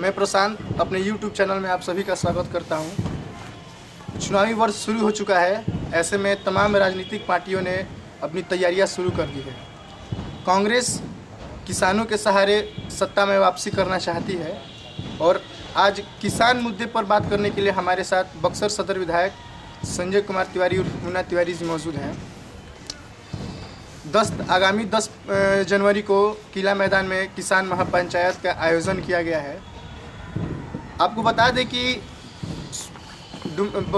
मैं प्रशांत अपने YouTube channel में आप सभी का स्वागत करता हूं। चुनावी वर्ष शुरू हो चुका है, ऐसे में तमाम राजनीतिक पार्टियों ने अपनी तैयारियां शुरू कर दी है। कांग्रेस किसानों के सहारे सत्ता में वापसी करना चाहती है और आज किसान मुद्दे पर बात करने के लिए हमारे साथ बक्सर सदर विधायक संजय कुमार तिवारी और मुन्ना तिवारी जी मौजूद हैं। आगामी 10 जनवरी को किला मैदान में किसान महापंचायत का आयोजन किया गया है। आपको बता दें कि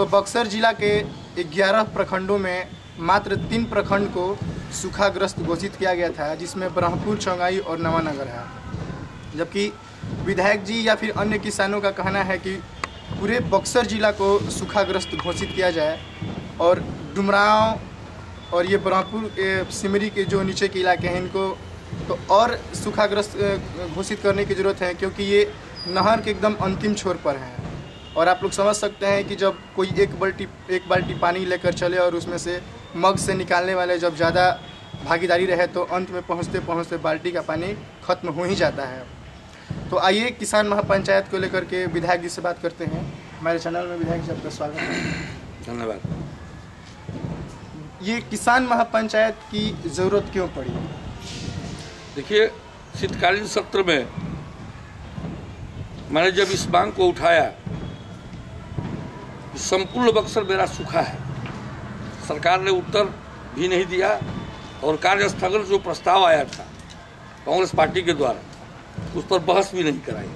बक्सर जिला के 11 प्रखंडों में मात्र 3 प्रखंड को सूखाग्रस्त घोषित किया गया था, जिसमें ब्रह्मपुर, चौंगाई और नवानगर है। जबकि विधायक जी या फिर अन्य किसानों का कहना है कि पूरे बक्सर जिला को सूखाग्रस्त घोषित किया जाए और डुमरांव और ये ब्रह्मपुर सिमरी के जो नीचे के इलाके हैं इनको तो और सूखाग्रस्त घोषित करने की ज़रूरत है, क्योंकि ये नहर के एकदम अंतिम छोर पर हैं। और आप लोग समझ सकते हैं कि जब कोई एक बाल्टी पानी लेकर चले और उसमें से मग से निकालने वाले जब ज़्यादा भागीदारी रहे तो अंत में पहुँचते पहुँचते बाल्टी का पानी खत्म हो ही जाता है। तो आइए किसान महापंचायत को लेकर के विधायक जी से बात करते हैं। हमारे चैनल में विधायक जी आपका स्वागत है। धन्यवाद। ये किसान महापंचायत की ज़रूरत क्यों पड़ी? देखिए, शीतकालीन सत्र में मैंने जब इस मांग को उठाया, संपूर्ण बक्सर मेरा सूखा है, सरकार ने उत्तर भी नहीं दिया और कार्य स्थगन जो प्रस्ताव आया था कांग्रेस पार्टी के द्वारा उस पर बहस भी नहीं कराई।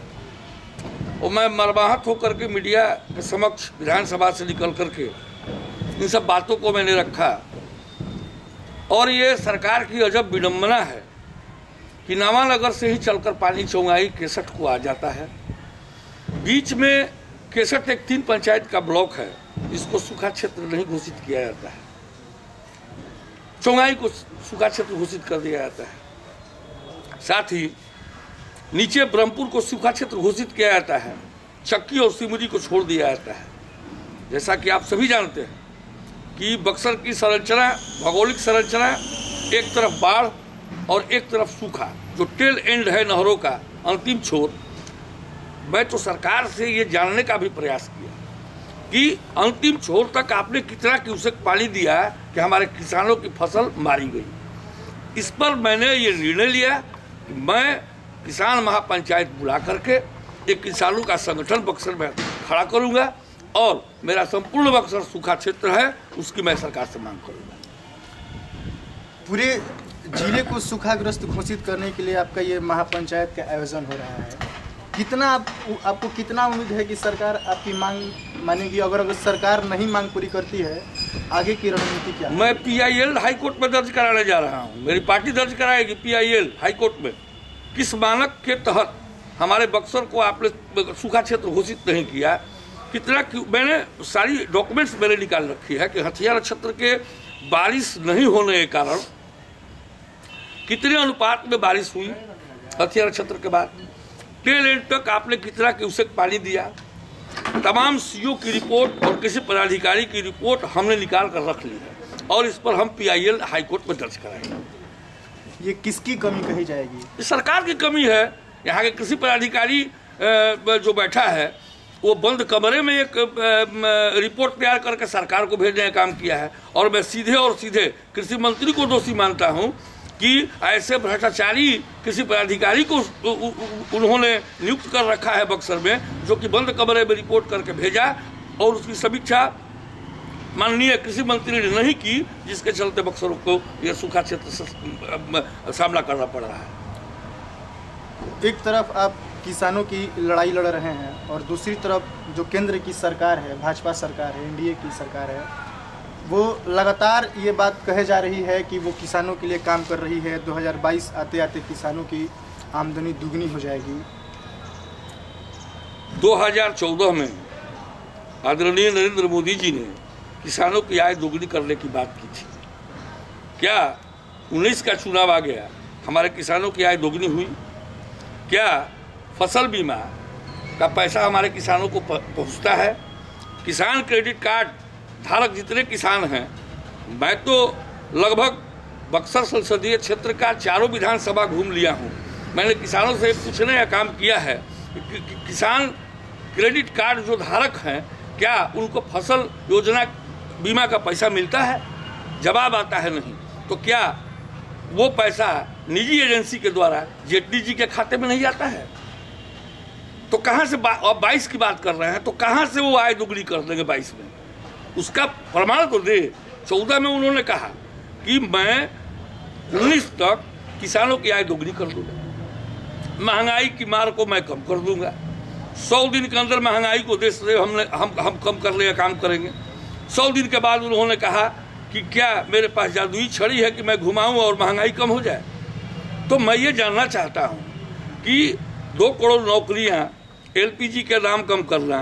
और मैं मर्माहत होकर के मीडिया के समक्ष विधानसभा से निकल करके इन सब बातों को मैंने रखा। और ये सरकार की अजब विडंबना है कि नवानगर से ही चलकर पानी चौंगाई केसठ को आ जाता है। बीच में केसठ एक 3 पंचायत का ब्लॉक है, इसको सूखा क्षेत्र नहीं घोषित किया जाता है। चौंगाई को सूखा क्षेत्र घोषित कर दिया जाता है। साथ ही नीचे ब्रह्मपुर को सूखा क्षेत्र घोषित किया जाता है, चक्की और सिमरी को छोड़ दिया जाता है। जैसा कि आप सभी जानते हैं कि बक्सर की संरचना, भौगोलिक संरचना, एक तरफ बाढ़ और एक तरफ सूखा, जो टेल एंड है नहरों का अंतिम छोर। मैं तो सरकार से ये जानने का भी प्रयास किया कि अंतिम छोर तक आपने कितना क्यूसेक पानी दिया कि हमारे किसानों की फसल मारी गई। इस पर मैंने ये निर्णय लिया कि मैं किसान महापंचायत बुला करके एक किसानों का संगठन बक्सर में खड़ा करूँगा और मेरा संपूर्ण बक्सर सूखा क्षेत्र है, उसकी मैं सरकार से मांग करूँगा। पूरे जिले को सूखाग्रस्त घोषित करने के लिए आपका ये महापंचायत का आयोजन हो रहा है। कितना आपको कितना उम्मीद है कि सरकार आपकी मांग मानेगी? अगर सरकार नहीं मांग पूरी करती है, आगे की रणनीति क्या है? मैं PIL हाईकोर्ट में दर्ज कराने जा रहा हूँ। मेरी पार्टी दर्ज कराएगी PIL हाईकोर्ट में। किस मानक के तहत हमारे बक्सर को आपने सूखा क्षेत्र घोषित नहीं किया? कितना मैंने सारी डॉक्यूमेंट्स मैंने निकाल रखी है कि हथियार क्षेत्र के बारिश नहीं होने के कारण कितने अनुपात में बारिश हुई हथियार क्षेत्र के बाद, टेल एंड तक आपने कितना क्यूसेक पानी दिया। तमाम CO की रिपोर्ट और किसी पदाधिकारी की रिपोर्ट हमने निकाल कर रख ली है और इस पर हम PIL हाईकोर्ट में दर्ज कराएंगे। ये किसकी कमी कही जाएगी? ये सरकार की कमी है। यहाँ के कृषि पदाधिकारी जो बैठा है वो बंद कमरे में एक रिपोर्ट तैयार करके सरकार को भेजने का काम किया है। और मैं सीधे कृषि मंत्री को दोषी मानता हूँ कि ऐसे भ्रष्टाचारी किसी पदाधिकारी को उन्होंने नियुक्त कर रखा है बक्सर में, जो कि बंद कमरे में रिपोर्ट करके भेजा और उसकी समीक्षा माननीय कृषि मंत्री ने नहीं की, जिसके चलते बक्सर को यह सूखा क्षेत्र से सामना करना पड़ रहा है। एक तरफ आप किसानों की लड़ाई लड़ रहे हैं और दूसरी तरफ जो केंद्र की सरकार है, भाजपा सरकार है, NDA की सरकार है, वो लगातार ये बात कहे जा रही है कि वो किसानों के लिए काम कर रही है। 2022 आते आते किसानों की आमदनी दुगनी हो जाएगी। 2014 में आदरणीय नरेंद्र मोदी जी ने किसानों की आय दोगुनी करने की बात की थी। क्या 19 का चुनाव आ गया, हमारे किसानों की आय दोगुनी हुई? क्या फसल बीमा का पैसा हमारे किसानों को पहुंचता है? किसान क्रेडिट कार्ड धारक जितने किसान हैं, मैं तो लगभग बक्सर संसदीय क्षेत्र का चारों विधानसभा घूम लिया हूं। मैंने किसानों से पूछने का काम किया है किसान क्रेडिट कार्ड जो धारक हैं, क्या उनको फसल योजना बीमा का पैसा मिलता है? जवाब आता है नहीं। तो क्या वो पैसा निजी एजेंसी के द्वारा जेटली जी के खाते में नहीं आता है? तो कहाँ से अब 22 की बात कर रहे हैं, तो कहाँ से वो आय दुगनी कर देंगे 22 में? उसका प्रमाण तो दे। 14 में उन्होंने कहा कि मैं 19 तक किसानों की आय दोगुनी कर दूंगा, महंगाई की मार को मैं कम कर दूंगा, 100 दिन के अंदर महंगाई को देश से हम कम करने का काम करेंगे। 100 दिन के बाद उन्होंने कहा कि क्या मेरे पास जादुई छड़ी है कि मैं घुमाऊं और महंगाई कम हो जाए? तो मैं ये जानना चाहता हूं कि 2 करोड़ नौकरियां, LPG के दाम कम करना,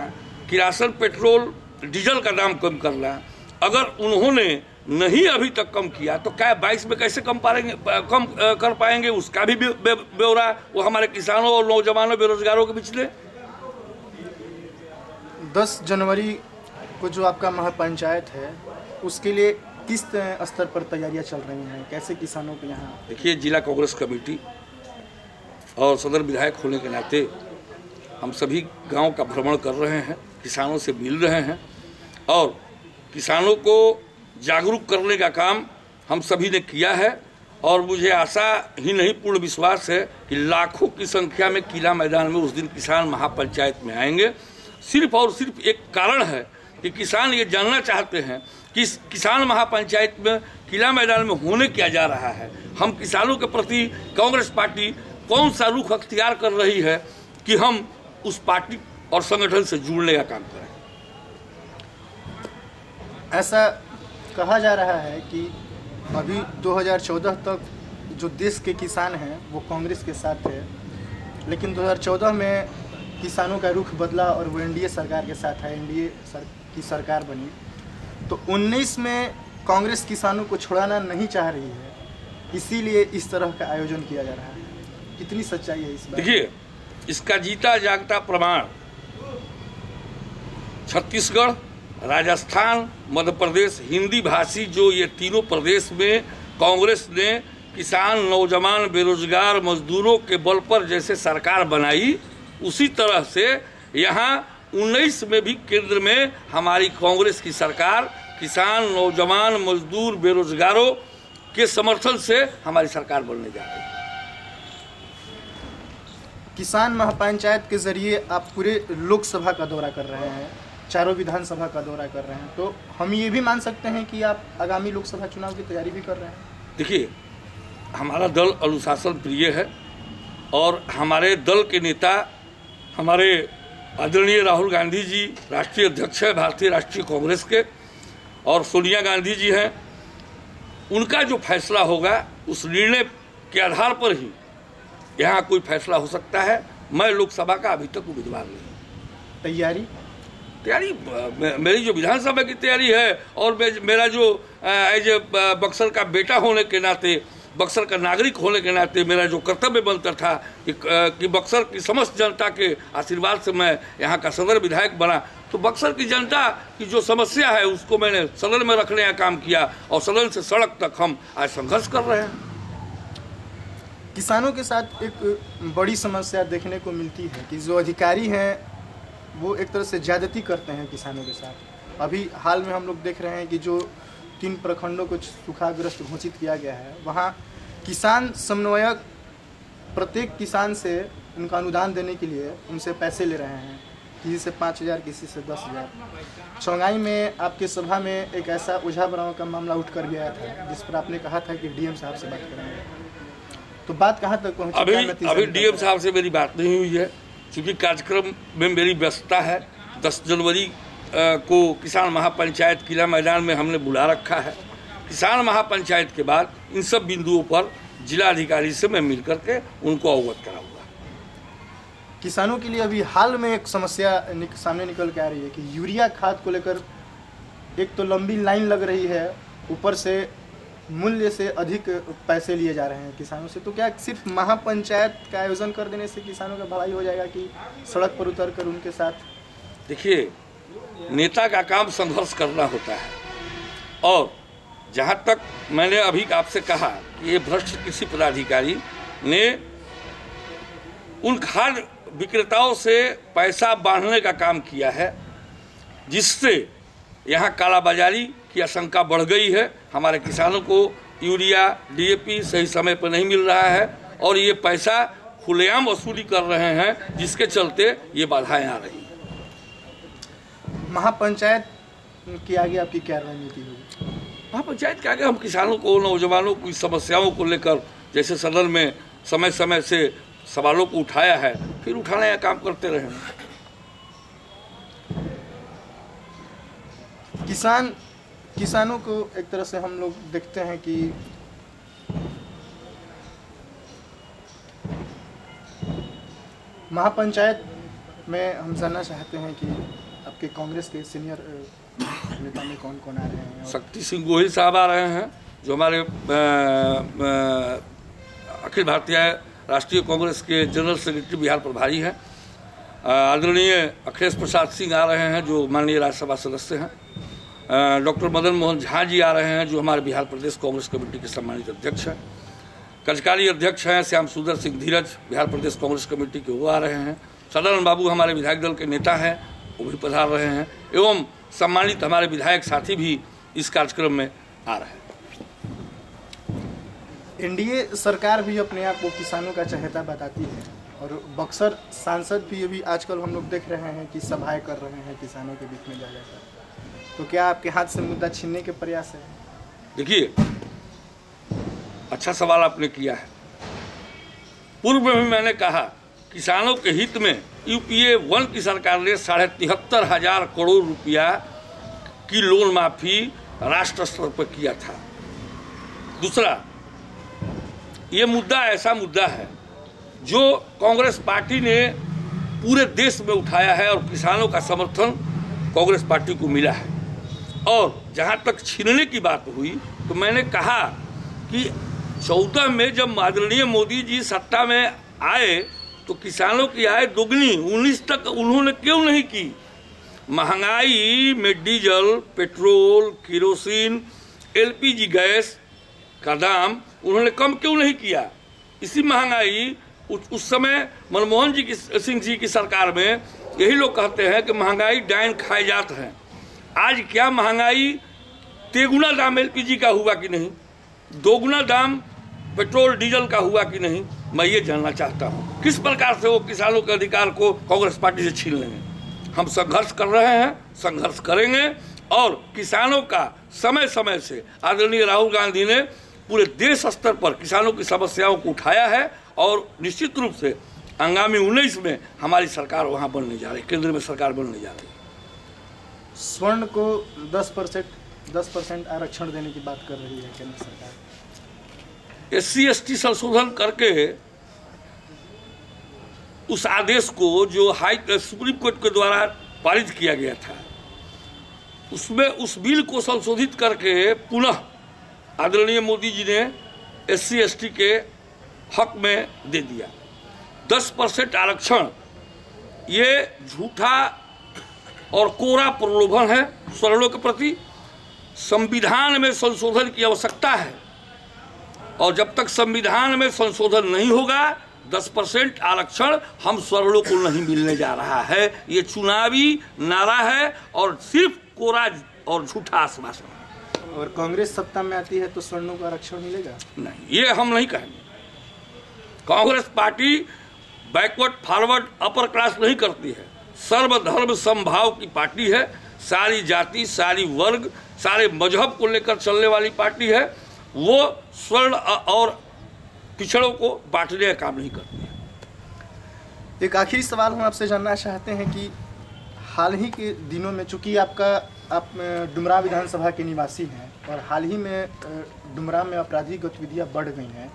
किरासन पेट्रोल डीजल का दाम कम करना, अगर उन्होंने नहीं अभी तक कम किया तो क्या 22 में कैसे कम कर पाएंगे? उसका भी ब्यौरा वो हमारे किसानों और नौजवानों बेरोजगारों के बीच ले। 10 जनवरी को जो आपका महापंचायत है, उसके लिए किस स्तर पर तैयारियां चल रही हैं? कैसे किसानों को यहाँ? देखिए, जिला कांग्रेस कमेटी और सदर विधायक होने के नाते हम सभी गांव का भ्रमण कर रहे हैं, किसानों से मिल रहे हैं और किसानों को जागरूक करने का काम हम सभी ने किया है। और मुझे आशा ही नहीं, पूर्ण विश्वास है कि लाखों की संख्या में किला मैदान में उस दिन किसान महापंचायत में आएंगे। सिर्फ और सिर्फ एक कारण है कि किसान ये जानना चाहते हैं कि इस किसान महापंचायत में किला मैदान में होने क्या जा रहा है, हम किसानों के प्रति कांग्रेस पार्टी कौन सा रुख अख्तियार कर रही है कि हम उस पार्टी और संगठन से जुड़ने का काम करें। ऐसा कहा जा रहा है कि अभी 2014 तक जो देश के किसान हैं वो कांग्रेस के साथ थे, लेकिन 2014 में किसानों का रुख बदला और वो एनडीए सरकार के साथ है, एनडीए की सरकार बनी। तो 19 में कांग्रेस किसानों को छुड़ाना नहीं चाह रही है, इसीलिए इस तरह का आयोजन किया जा रहा है। कितनी सच्चाई है इस बात? देखिए, इसका जीता जागता प्रमाण छत्तीसगढ़, राजस्थान, मध्य प्रदेश, हिंदी भाषी जो ये तीनों प्रदेश में कांग्रेस ने किसान, नौजवान, बेरोजगार, मजदूरों के बल पर जैसे सरकार बनाई, उसी तरह से यहाँ 19 में भी केंद्र में हमारी कांग्रेस की सरकार किसान, नौजवान, मजदूर, बेरोजगारों के समर्थन से हमारी सरकार बनने जा रही है। किसान महापंचायत के जरिए आप पूरे लोकसभा का दौरा कर रहे हैं, चारों विधानसभा का दौरा कर रहे हैं, तो हम ये भी मान सकते हैं कि आप आगामी लोकसभा चुनाव की तैयारी भी कर रहे हैं? देखिए, हमारा दल अनुशासन प्रिय है और हमारे दल के नेता हमारे आदरणीय राहुल गांधी जी राष्ट्रीय अध्यक्ष है भारतीय राष्ट्रीय कांग्रेस के, और सोनिया गांधी जी हैं। उनका जो फैसला होगा उस निर्णय के आधार पर ही यहाँ कोई फैसला हो सकता है। मैं लोकसभा का अभी तक उम्मीदवार नहीं। तैयारी मेरी जो विधानसभा की तैयारी है और मेरा जो एज ए बक्सर का बेटा होने के नाते, बक्सर का नागरिक होने के नाते मेरा जो कर्तव्य बनता था कि बक्सर की समस्त जनता के आशीर्वाद से मैं यहाँ का सदर विधायक बना, तो बक्सर की जनता की जो समस्या है उसको मैंने सदन में रखने का काम किया और सदन से सड़क तक हम आज संघर्ष कर रहे हैं। किसानों के साथ एक बड़ी समस्या देखने को मिलती है कि जो अधिकारी हैं वो एक तरह से ज्यादती करते हैं किसानों के साथ। अभी हाल में हम लोग देख रहे हैं कि जो 3 प्रखंडों को सूखाग्रस्त घोषित किया गया है, वहाँ किसान समन्वयक प्रत्येक किसान से उनका अनुदान देने के लिए उनसे पैसे ले रहे हैं, किसी से 5,000, किसी से 10,000। चौंगाई में आपके सभा में एक ऐसा ओझा बनाव का मामला उठ कर गया था जिस पर आपने कहा था कि डीएम साहब से बात करेंगे, तो बात कहाँ तक पहुँची? अभी डीएम साहब से मेरी बात नहीं हुई है क्योंकि कार्यक्रम में मेरी व्यस्तता है। 10 जनवरी को किसान महापंचायत किला मैदान में हमने बुला रखा है। किसान महापंचायत के बाद इन सब बिंदुओं पर जिला अधिकारी से मैं मिल करके उनको अवगत कराऊंगा। किसानों के लिए अभी हाल में एक समस्या सामने निकल के आ रही है कि यूरिया खाद को लेकर एक तो लंबी लाइन लग रही है, ऊपर से मूल्य से अधिक पैसे लिए जा रहे हैं किसानों से। तो क्या सिर्फ महापंचायत का आयोजन कर देने से किसानों का भलाई हो जाएगा कि सड़क पर उतर कर उनके साथ? देखिए, नेता का काम संघर्ष करना होता है और जहाँ तक मैंने अभी आपसे कहा कि ये भ्रष्ट कृषि पदाधिकारी ने उन खाद विक्रेताओं से पैसा बांधने का काम किया है, जिससे यहाँ कालाबाजारी की आशंका बढ़ गई है। हमारे किसानों को यूरिया, डीएपी सही समय पर नहीं मिल रहा है और ये पैसा खुलेआम वसूली कर रहे हैं, जिसके चलते ये बाधाएं आ रही हैं। महापंचायत के आगे आपकी क्या रणनीति होगी? महापंचायत के आगे हम किसानों को, नौजवानों की समस्याओं को लेकर, जैसे सदन में समय समय से सवालों को उठाया है, फिर उठाने का काम करते रहेंगे। किसानों को एक तरह से हम लोग देखते हैं कि महापंचायत में हम जानना चाहते हैं कि आपके कांग्रेस के सीनियर नेता में कौन कौन आ रहे हैं? शक्ति सिंह गोहिल साहब आ रहे हैं, जो हमारे अखिल भारतीय राष्ट्रीय कांग्रेस के जनरल सेक्रेटरी बिहार प्रभारी हैं। आदरणीय अखिलेश प्रसाद सिंह आ रहे हैं, जो माननीय राज्यसभा सदस्य हैं। डॉक्टर मदन मोहन झा जी आ रहे हैं, जो हमारे बिहार प्रदेश कांग्रेस कमेटी के सम्मानित अध्यक्ष हैं। कार्यकारी अध्यक्ष हैं श्याम सुंदर सिंह धीरज, बिहार प्रदेश कांग्रेस कमेटी के, वो आ रहे हैं। सदानंद बाबू हमारे विधायक दल के नेता हैं, वो भी पधार रहे हैं, एवं सम्मानित हमारे विधायक साथी भी इस कार्यक्रम में आ रहे हैं। एनडीए सरकार भी अपने आप को किसानों का चहेता बताती है और बक्सर सांसद भी अभी आजकल हम लोग देख रहे हैं कि सभाएं कर रहे हैं किसानों के बीच में जा जाकर। तो क्या आपके हाथ से मुद्दा छीनने के प्रयास है? देखिए, अच्छा सवाल आपने किया है। पूर्व में भी मैंने कहा, किसानों के हित में यूपीए 1 की सरकार ने 73,500 करोड़ रुपया की लोन माफी राष्ट्र स्तर पर किया था। दूसरा, ये मुद्दा ऐसा मुद्दा है जो कांग्रेस पार्टी ने पूरे देश में उठाया है और किसानों का समर्थन कांग्रेस पार्टी को मिला है। और जहां तक छीनने की बात हुई, तो मैंने कहा कि 14 में जब आदरणीय मोदी जी सत्ता में आए तो किसानों की आय दोगुनी 19 तक उन्होंने क्यों नहीं की? महंगाई में diesel, petrol, kerosene, LPG gas का दाम उन्होंने कम क्यों नहीं किया? इसी महंगाई उस समय मनमोहन सिंह जी की सरकार में यही लोग कहते हैं कि महंगाई डाइन खाए जाते हैं। आज क्या महंगाई तेगुना दाम एलपीजी का हुआ कि नहीं? दोगुना दाम पेट्रोल डीजल का हुआ कि नहीं? मैं ये जानना चाहता हूँ, किस प्रकार से वो किसानों के अधिकार को कांग्रेस पार्टी से छीन लेंगे। हम संघर्ष कर रहे हैं, संघर्ष करेंगे और किसानों का समय समय से आदरणीय राहुल गांधी ने पूरे देश स्तर पर किसानों की समस्याओं को उठाया है और निश्चित रूप से आगामी 19 में हमारी सरकार वहाँ बनने जा रही है, केंद्र में सरकार बनने जा रही है। स्वर्ण को 10% आरक्षण देने की बात कर रही है केंद्र सरकार। SC/ST संशोधन करके उस आदेश को जो सुप्रीम कोर्ट के द्वारा पारित किया गया था, उसमें उस बिल को संशोधित करके पुनः आदरणीय मोदी जी ने SC/ST के हक में दे दिया। 10% आरक्षण ये झूठा और कोरा प्रलोभन है स्वर्णों के प्रति। संविधान में संशोधन की आवश्यकता है और जब तक संविधान में संशोधन नहीं होगा 10% आरक्षण हम स्वर्णों को नहीं मिलने जा रहा है। ये चुनावी नारा है और सिर्फ कोरा और झूठा आश्वासन। और कांग्रेस सत्ता में आती है तो स्वर्णों का आरक्षण मिलेगा? नहीं, ये हम नहीं कहेंगे। Congress party backward forward upper class नहीं करती है, सर्वधर्म समभाव की पार्टी है। सारी जाति, सारी वर्ग, सारे मजहब को लेकर चलने वाली पार्टी है। वो स्वर्ण और पिछड़ों को बांटने का काम नहीं करती है। एक आखिरी सवाल हम आपसे जानना चाहते हैं कि हाल ही के दिनों में, चूंकि आप डुमरा विधानसभा के निवासी हैं और हाल ही में डुमरा में आपराधिक गतिविधियां बढ़ गई हैं,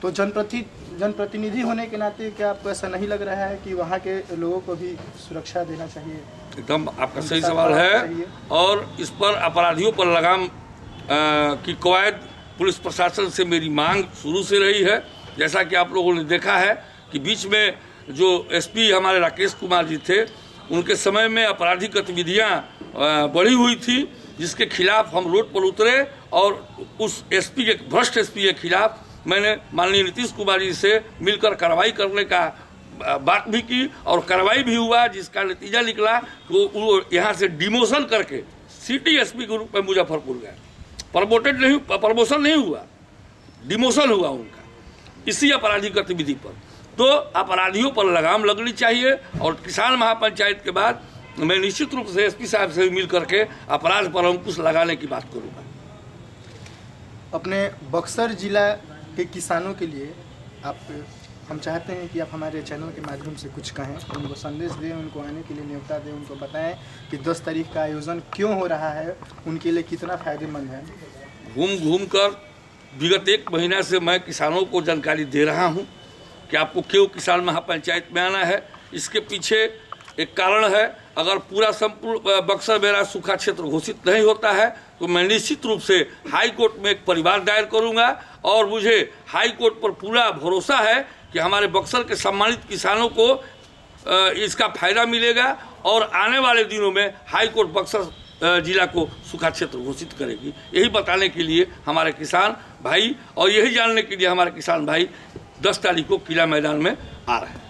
तो जनप्रतिनिधि होने के नाते क्या आपको ऐसा नहीं लग रहा है कि वहाँ के लोगों को भी सुरक्षा देना चाहिए? एकदम आपका सही सवाल है और इस पर अपराधियों पर लगाम की कवायद पुलिस प्रशासन से मेरी मांग शुरू से रही है। जैसा कि आप लोगों ने देखा है कि बीच में जो एसपी हमारे राकेश कुमार जी थे, उनके समय में आपराधिक गतिविधियाँ बढ़ी हुई थी, जिसके खिलाफ हम रोड पर उतरे और उस एसपी के, भ्रष्ट एसपी के खिलाफ मैंने माननीय नीतीश कुमार जी से मिलकर कार्रवाई करने का बात भी की और कार्रवाई भी हुआ, जिसका नतीजा निकला कि वो यहाँ से डिमोशन करके सिटी एसपी के रूप में मुजफ्फरपुर गए। प्रमोशन नहीं हुआ, डिमोशन हुआ उनका इसी आपराधिक गतिविधि पर। तो अपराधियों पर लगाम लगनी चाहिए और किसान महापंचायत के बाद मैं निश्चित रूप से एसपी साहब से मिल करके अपराध पर अंकुश लगाने की बात करूँगा। अपने बक्सर जिला के किसानों के लिए हम चाहते हैं कि आप हमारे चैनल के माध्यम से कुछ कहें, उनको संदेश दें, उनको आने के लिए न्योता दें, उनको बताएं कि 10 तारीख का आयोजन क्यों हो रहा है, उनके लिए कितना फायदेमंद है। घूम कर विगत 1 महीना से मैं किसानों को जानकारी दे रहा हूं कि आपको क्यों किसान महापंचायत में आना है। इसके पीछे एक कारण है, अगर पूरा संपूर्ण बक्सर मेरा सूखा क्षेत्र घोषित नहीं होता है तो मैं निश्चित रूप से हाई कोर्ट में एक परिवार दायर करूंगा और मुझे हाई कोर्ट पर पूरा भरोसा है कि हमारे बक्सर के सम्मानित किसानों को इसका फायदा मिलेगा और आने वाले दिनों में हाई कोर्ट बक्सर जिला को सूखा क्षेत्र घोषित करेगी। यही बताने के लिए हमारे किसान भाई और यही जानने के लिए हमारे किसान भाई 10 तारीख को किला मैदान में आ रहे हैं।